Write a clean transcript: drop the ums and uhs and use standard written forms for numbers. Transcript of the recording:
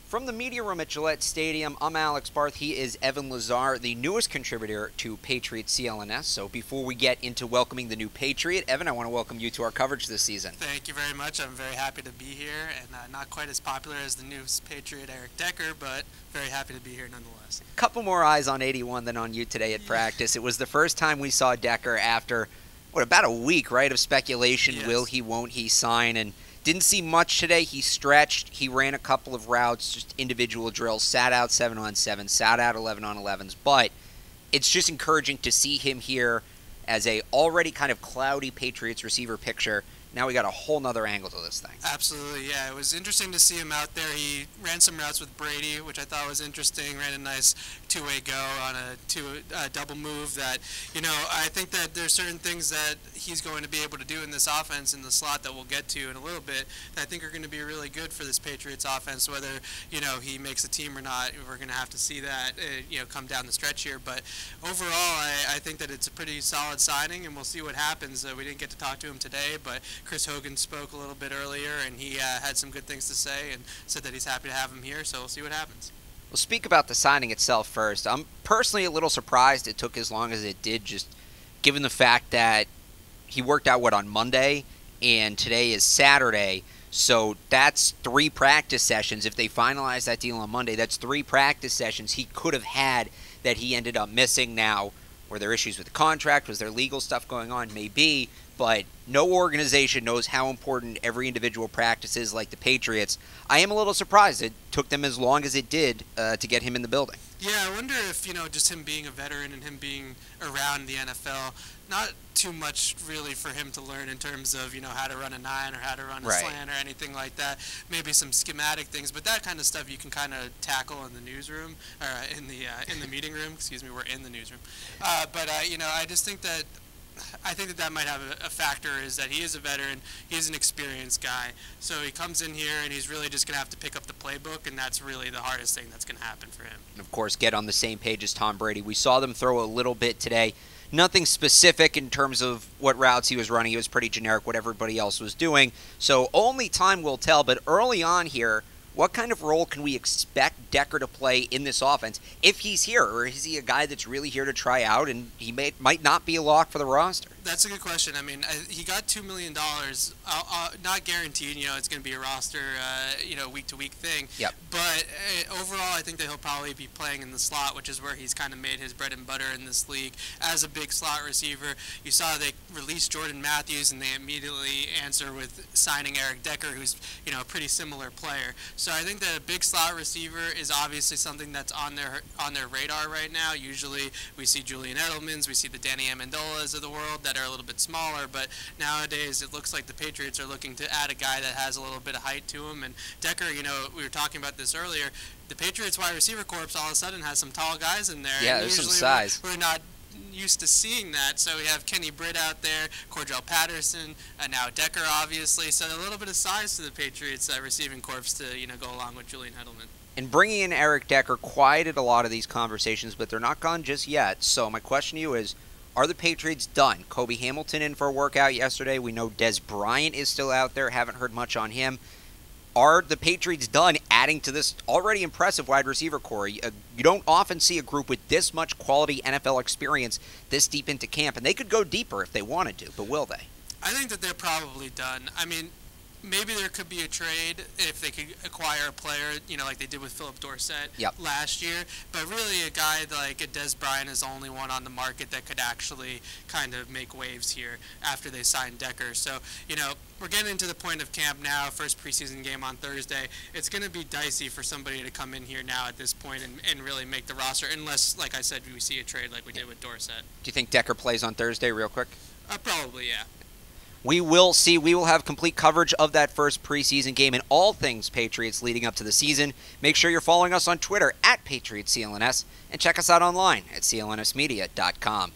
From the media room at Gillette Stadium, I'm Alex Barth. He is Evan Lazar, the newest contributor to Patriots CLNS. So before we get into welcoming the new Patriot, Evan, I want to welcome you to our coverage this season. Thank you very much. I'm very happy to be here, and not quite as popular as the new Patriot Eric Decker, but very happy to be here nonetheless. A couple more eyes on 81 than on you today at practice. It was the first time we saw Decker after, about a week, right, of speculation. Yes. Will he, won't he sign? And didn't see much today. He stretched. He ran a couple of routes, just individual drills, sat out 7-on-7, sat out 11-on-11s. But it's just encouraging to see him here as a already kind of cloudy Patriots receiver picture. Now we got a whole nother angle to this thing. Absolutely, yeah. It was interesting to see him out there. He ran some routes with Brady, which I thought was interesting. Ran a nice two-way go on a double move that, I think that there's certain things that he's going to be able to do in this offense in the slot that we'll get to in a little bit that I think are going to be really good for this Patriots offense. Whether, he makes a team or not, we're going to have to see that, come down the stretch here. But overall, I think that it's a pretty solid signing, and we'll see what happens. We didn't get to talk to him today, but Chris Hogan spoke a little bit earlier, and he had some good things to say and said that he's happy to have him here, so we'll see what happens. We'll speak about the signing itself first. I'm personally a little surprised it took as long as it did, just given the fact that he worked out, on Monday, and today is Saturday, so that's 3 practice sessions. If they finalize that deal on Monday, that's 3 practice sessions he could have had that he ended up missing. Now, were there issues with the contract? Was there legal stuff going on? Maybe. But no organization knows how important every individual practice is like the Patriots. I am a little surprised it took them as long as it did to get him in the building. Yeah, I wonder if, just him being a veteran and him being around the NFL, not too much really for him to learn in terms of, how to run a 9 or how to run a slant or anything like that. Maybe some schematic things, but that kind of stuff you can kind of tackle in the newsroom, or in the meeting room. Excuse me, we're in the newsroom. I just think that that might have a factor, is that he is a veteran, he's an experienced guy, so he comes in here and he's really just going to have to pick up the playbook, and that's really the hardest thing that's going to happen for him. And of course, get on the same page as Tom Brady. We saw them throw a little bit today. Nothing specific in terms of what routes he was running. He was pretty generic, what everybody else was doing. So only time will tell, but early on here, what kind of role can we expect Decker to play in this offense if he's here? Or is he a guy that's really here to try out and he might not be a lock for the roster? That's a good question. I mean, he got $2 million, not guaranteed, it's going to be a roster, week-to-week thing. Yep. But overall, I think that he'll probably be playing in the slot, which is where he's kind of made his bread and butter in this league as a big slot receiver. You saw they released Jordan Matthews, and they immediately answer with signing Eric Decker, who's, a pretty similar player. So I think that a big slot receiver is obviously something that's on their radar right now. Usually we see Julian Edelmans, we see the Danny Amendolas of the world that are a little bit smaller, but nowadays it looks like the Patriots are looking to add a guy that has a little bit of height to him. And Decker, we were talking about this earlier, the Patriots wide receiver corps all of a sudden has some tall guys in there. Yeah, and there's usually some size. We're not used to seeing that. So we have Kenny Britt out there, Cordell Patterson, and now Decker, obviously. So a little bit of size to the Patriots receiving corps to go along with Julian Edelman. And bringing in Eric Decker quieted a lot of these conversations, but they're not gone just yet. So my question to you is, are the Patriots done? Kobe Hamilton in for a workout yesterday. We know Dez Bryant is still out there. Haven't heard much on him. Are the Patriots done adding to this already impressive wide receiver core? You don't often see a group with this much quality NFL experience this deep into camp, and they could go deeper if they wanted to, but will they? I think that they're probably done. I mean, maybe there could be a trade if they could acquire a player, like they did with Phillip Dorsett last year. But really, a guy like Dez Bryant is the only one on the market that could actually kind of make waves here after they sign Decker. So, we're getting into the point of camp now, first preseason game on Thursday. It's going to be dicey for somebody to come in here now at this point and really make the roster, unless, like I said, we see a trade like we did with Dorsett. Do you think Decker plays on Thursday real quick? Probably, yeah. We will see. We will have complete coverage of that first preseason game and all things Patriots leading up to the season. Make sure you're following us on Twitter @PatriotsCLNS and check us out online at clnsmedia.com.